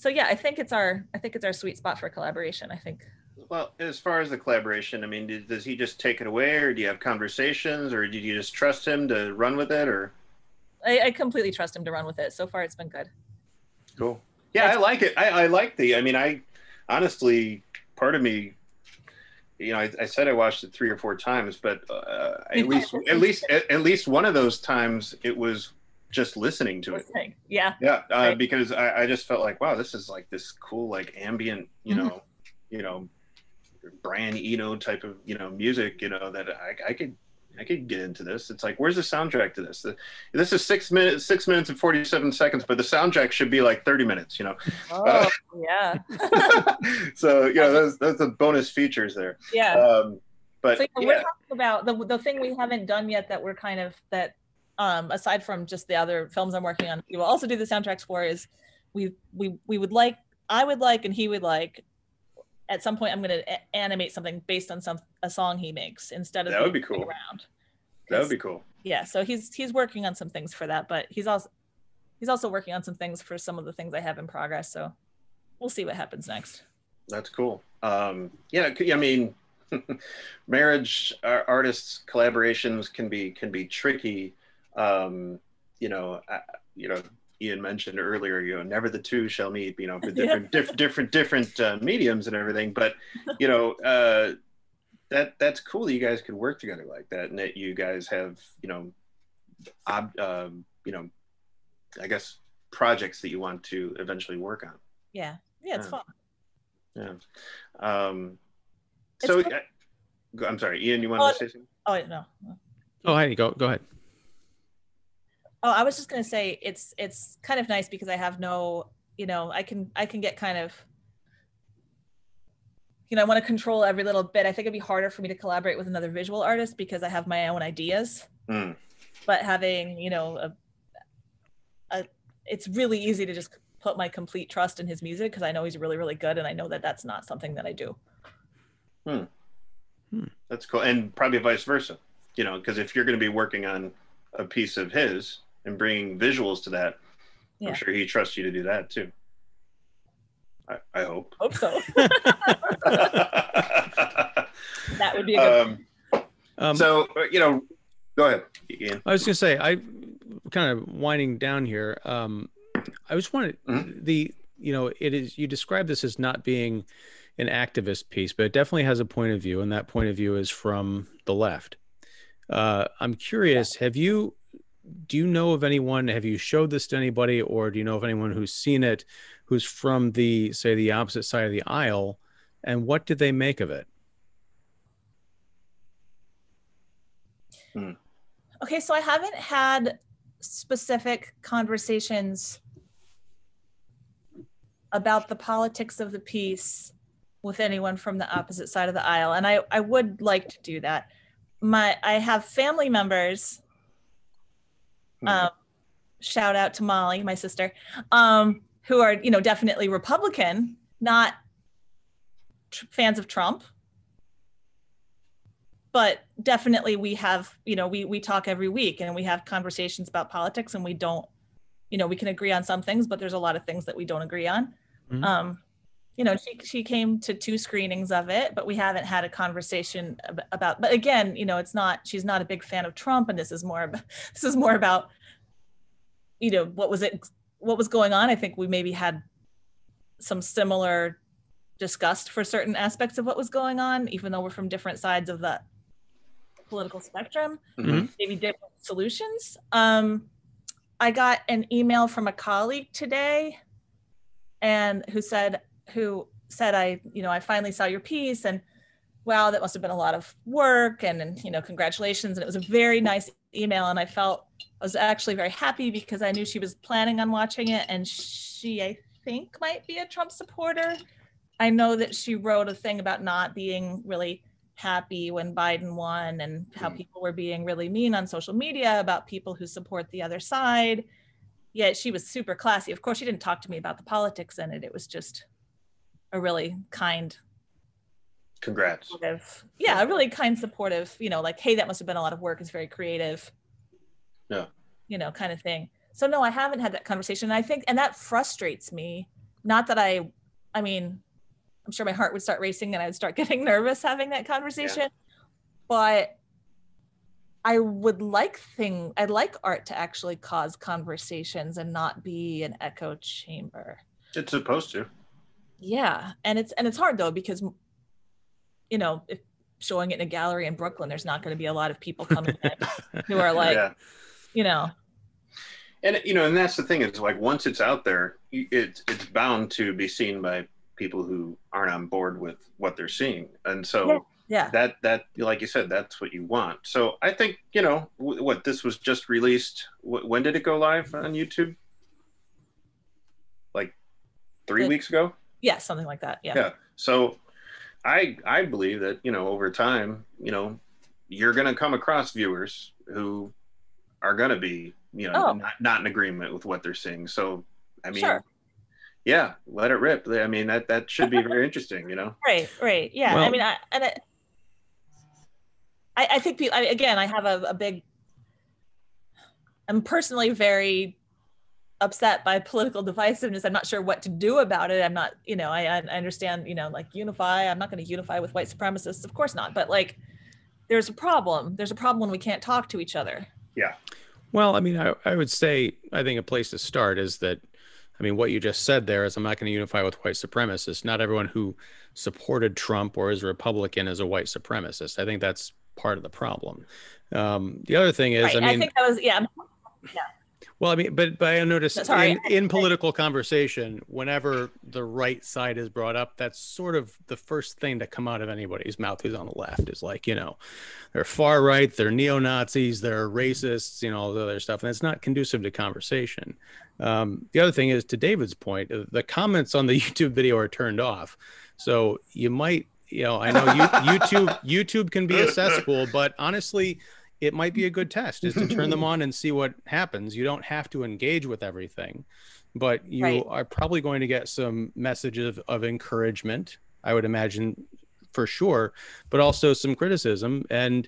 yeah, I think it's our sweet spot for collaboration, I think. Well, as far as the collaboration, I mean, does he just take it away, or do you have conversations, or did you just trust him to run with it, or? I completely trust him to run with it. So far, it's been good. Cool. Yeah, I like it. I like I honestly, part of me, I said I watched it 3 or 4 times, but at least one of those times it was just listening to it. Yeah. Yeah. Right. Because I just felt like, wow, this is like this cool, like ambient, Brian Eno type of, music, that I could get into this. It's like, where's the soundtrack to this? This is 6 minutes and 47 seconds, but the soundtrack should be like 30 minutes, Oh, yeah. So, those the bonus features there. Yeah. But so, we're talking about the thing we haven't done yet that we're kind of, aside from just the other films I'm working on, we will also do the soundtracks for, is I would like, and he would like, at some point I'm going to animate something based on a song he makes, instead of that would be cool. Around. That would be cool. Yeah, so he's working on some things for that, but he's also working on some things for some of the things I have in progress. So we'll see what happens next. That's cool. Yeah, I mean, marriage artists collaborations can be tricky. Ian mentioned earlier, never the two shall meet, for different mediums and everything. But, that's cool that you guys could work together like that, and that you guys have, I guess projects that you want to eventually work on. Yeah. Yeah. It's fun. Yeah. So I'm sorry, Ian, you wanted to say something? Oh, no. Oh, Heidi, go ahead. Oh, I was just going to say it's kind of nice because I have no, I can get kind of, I want to control every little bit. I think it'd be harder for me to collaborate with another visual artist because I have my own ideas. But having, it's really easy to just put my complete trust in his music, because I know he's really, really good, and I know that that's not something that I do. That's cool. And probably vice versa, because if you're going to be working on a piece of his and bringing visuals to that, I'm sure he trusts you to do that too. I hope. Hope so. That would be a good. So, go ahead, Ian. I was going to say, I kind of winding down here. I just wanted it is, you describe this as not being an activist piece, but it definitely has a point of view, and that point of view is from the left. I'm curious, do you know of anyone, have you showed this to anybody, or do you know of anyone who's seen it, who's from the opposite side of the aisle, and what did they make of it? Okay, so I haven't had specific conversations about the politics of the piece with anyone from the opposite side of the aisle, and I would like to do that. I have family members, shout out to Molly, my sister, who are, definitely Republican, not fans of Trump, but definitely we have, we talk every week, and we have conversations about politics, and we don't, we can agree on some things, but there's a lot of things that we don't agree on. She came to 2 screenings of it, but we haven't had a conversation about, but again, she's not a big fan of Trump, and this is more about, what was going on. I think we maybe had some similar disgust for certain aspects of what was going on, even though we're from different sides of the political spectrum, Mm-hmm. maybe different solutions. I got an email from a colleague today, and who said I finally saw your piece, and wow, that must have been a lot of work, and congratulations. And it was a very nice email, and I was actually very happy because I knew she was planning on watching it, and she, I think, might be a Trump supporter. I know that she wrote a thing about not being really happy when Biden won, and how people were being really mean on social media about people who support the other side. Yet she was super classy. Of course, she didn't talk to me about the politics in it. It was just a really kind, congrats. Yeah, a really kind, supportive, like, hey, that must have been a lot of work. It's very creative. Yeah. Kind of thing. So no, I haven't had that conversation. And I think, and that frustrates me. Not that I'm sure my heart would start racing and I'd start getting nervous having that conversation, but I'd like art to actually cause conversations and not be an echo chamber. It's supposed to. Yeah. And it's hard though, because, if showing it in a gallery in Brooklyn, there's not going to be a lot of people coming in who are like, And, and that's the thing, is like, once it's out there, it's bound to be seen by people who aren't on board with what they're seeing. And so that, like you said, that's what you want. So I think, what this was just released. When did it go live on YouTube? Like 3 weeks ago? Yeah, something like that. Yeah. Yeah. So I believe that, over time, you're going to come across viewers who are going to be, not in agreement with what they're seeing. So, I mean, yeah, let it rip. I mean, that should be very interesting, Right. Yeah. Well, I mean, I think people, again, I have a big, I'm personally very upset by political divisiveness. I'm not sure what to do about it. I'm not, I understand, like, unify. I'm not going to unify with white supremacists. Of course not. But like, there's a problem. There's a problem when we can't talk to each other. Yeah. Well, I mean, I would say, I think a place to start is that, I mean, what you just said there is, I'm not going to unify with white supremacists. Not everyone who supported Trump or is a Republican is a white supremacist. I think that's part of the problem. The other thing is, right. I think that was, yeah. Well, I mean, but I noticed in political conversation, whenever the right side is brought up, that's sort of the first thing to come out of anybody's mouth who's on the left, is like, they're far right, they're neo-Nazis, they're racists, all the other stuff. And it's not conducive to conversation. The other thing is, to David's point, the comments on the YouTube video are turned off. So you might, I know YouTube can be a cesspool, but honestly, it might be a good test is to turn them on and see what happens. You don't have to engage with everything, but you are probably going to get some messages of encouragement, I would imagine, for sure, but also some criticism. And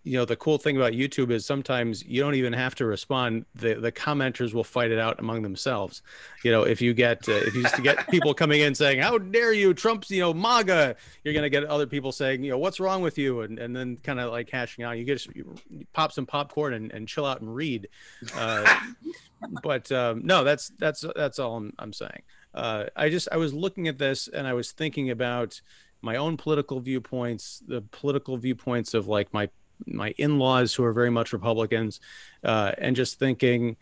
the cool thing about YouTube is sometimes you don't even have to respond. The commenters will fight it out among themselves. If you used to get people coming in saying, "How dare you, Trump's, MAGA," you're going to get other people saying, "What's wrong with you?" And then kind of like hashing out. You pop some popcorn and chill out and read. But no, that's all I'm saying. I was looking at this and I was thinking about my own political viewpoints, the political viewpoints of like my in-laws who are very much Republicans, and just thinking,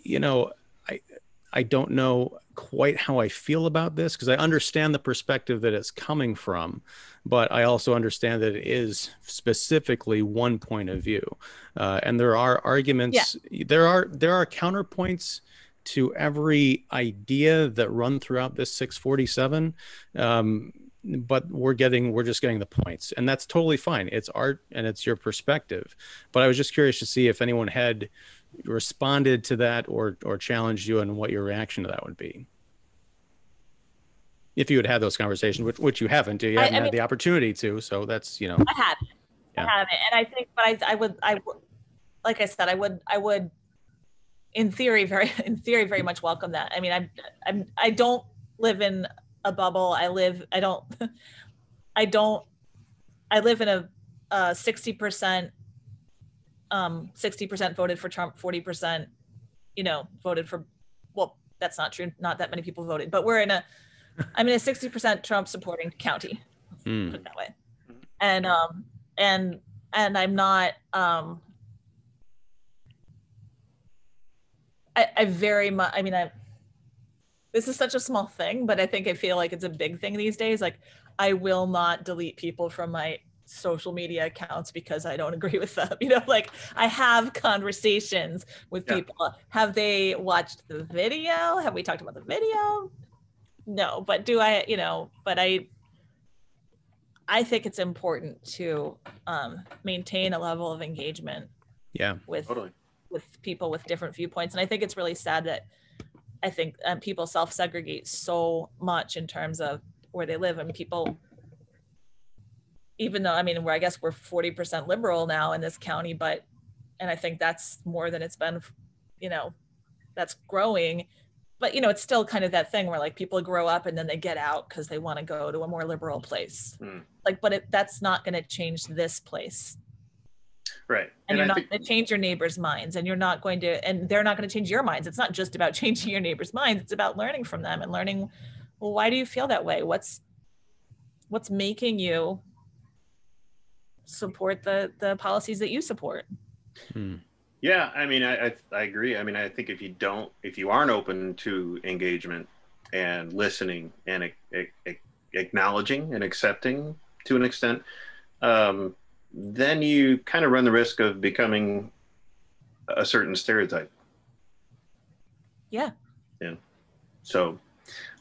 I don't know quite how I feel about this, because I understand the perspective that it's coming from, but I also understand that it is specifically one point of view, and there are arguments. Yeah. There are counterpoints to every idea that run throughout this 647. But we're just getting the points, and that's totally fine. It's art and it's your perspective. But I was just curious to see if anyone had responded to that or challenged you, and what your reaction to that would be. If you had had those conversations, which you haven't, you haven't had the opportunity to. So that's, I haven't. Yeah. I haven't, and I think, but I would, like I said, I would, in theory, very much welcome that. I mean, I don't live in a bubble. I live in a 60% voted for Trump, 40% voted for, well, that's not true, not that many people voted, but I'm in a 60% Trump supporting county, put it that way. And and I'm not, I very much, I mean, this is such a small thing, but I think I feel like it's a big thing these days. Like, I will not delete people from my social media accounts because I don't agree with them. You know, like, I have conversations with people. Have they watched the video? Have we talked about the video? No, but do I, you know, but I think it's important to maintain a level of engagement. Yeah, with totally. with people with different viewpoints. And I think it's really sad that I think people self-segregate so much in terms of where they live. And people, even though, I mean, I guess we're 40% liberal now in this county, and I think that's more than it's been, you know, that's growing. But, you know, it's still kind of that thing where like people grow up and then they get out because they want to go to a more liberal place. Like, but that's not going to change this place. Right. And you're not going to change your neighbors' minds, and you're not going to, and they're not going to change your minds. It's not just about changing your neighbors' minds. It's about learning from them and learning, well, why do you feel that way? What's making you support the policies that you support? Yeah, I mean, I agree. I mean, I think if you aren't open to engagement and listening and acknowledging and accepting to an extent, then you kind of run the risk of becoming a certain stereotype. Yeah. Yeah. So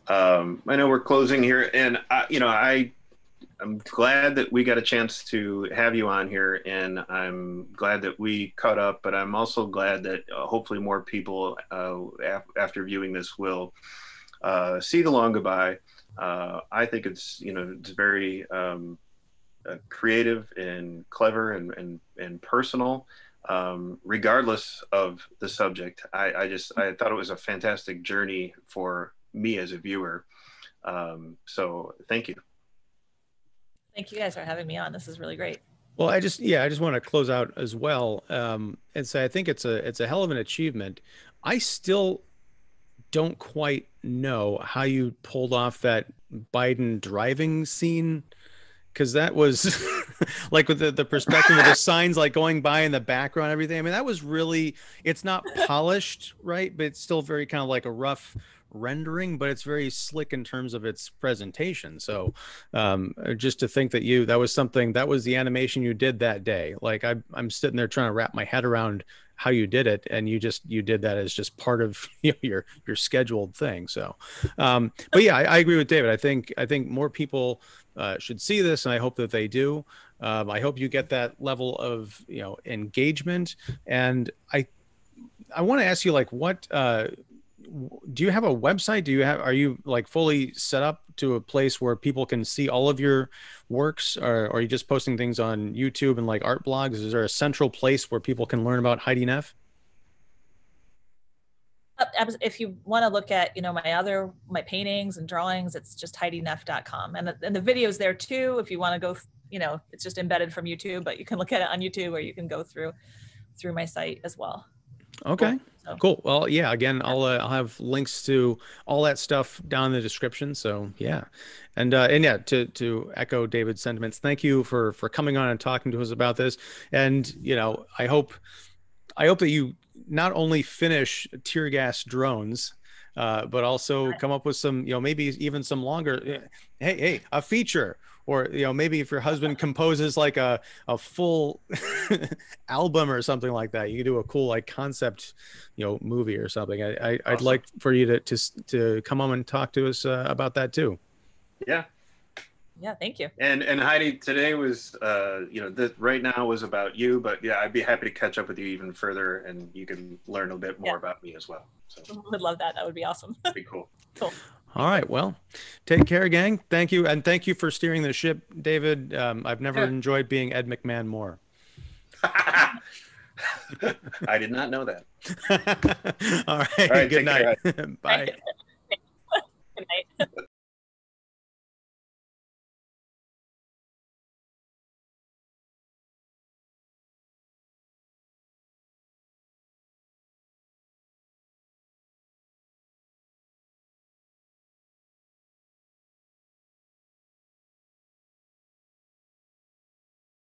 I know we're closing here, and I'm glad that we got a chance to have you on here, and I'm glad that we caught up, but I'm also glad that hopefully more people after viewing this will see The Long Goodbye. I think it's very creative and clever and personal, regardless of the subject. I thought it was a fantastic journey for me as a viewer. So thank you. Thank you guys for having me on. This is really great. Well, I just want to close out as well, and say I think it's a hell of an achievement. I still don't quite know how you pulled off that Biden driving scene, because that was like with the perspective of the signs like going by in the background, everything. I mean, that was really, it's not polished, right? But it's still very kind of like a rough rendering, but it's very slick in terms of its presentation. So just to think that that was the animation you did that day. Like I'm sitting there trying to wrap my head around how you did it, and you did that as just part of your scheduled thing. So but yeah, I agree with David. I think more people should see this, and I hope that they do. I hope you get that level of engagement. And I want to ask you, like, what do you have a website? Are you like fully set up to a place where people can see all of your works, or are you just posting things on YouTube and like art blogs? Is there a central place where people can learn about Heidi Neff? If you want to look at my paintings and drawings, it's just HeidiNeff.com, and the video's there too. If you want to go, it's just embedded from YouTube, but you can look at it on YouTube, or you can go through my site as well. Okay. Cool. Well, yeah, again, I'll have links to all that stuff down in the description. So yeah. And yeah, to echo David's sentiments, thank you for coming on and talking to us about this. And, I hope that you not only finish Tear Gas Drones, but also come up with some, maybe even some longer, hey, a feature. Or, maybe if your husband composes like a full album or something like that, you could do a cool like concept, movie or something. I'd Awesome. like for you to come on and talk to us about that too. Yeah. Yeah, thank you. And Heidi, today was, this right now was about you, but yeah, I'd be happy to catch up with you even further, and you can learn a bit more about me as well. So would love that. That would be awesome. That'd be cool. Cool. All right. Well, take care, gang. Thank you. And thank you for steering the ship, David. I've never enjoyed being Ed McMahon more. I did not know that. All right. Good night. Bye.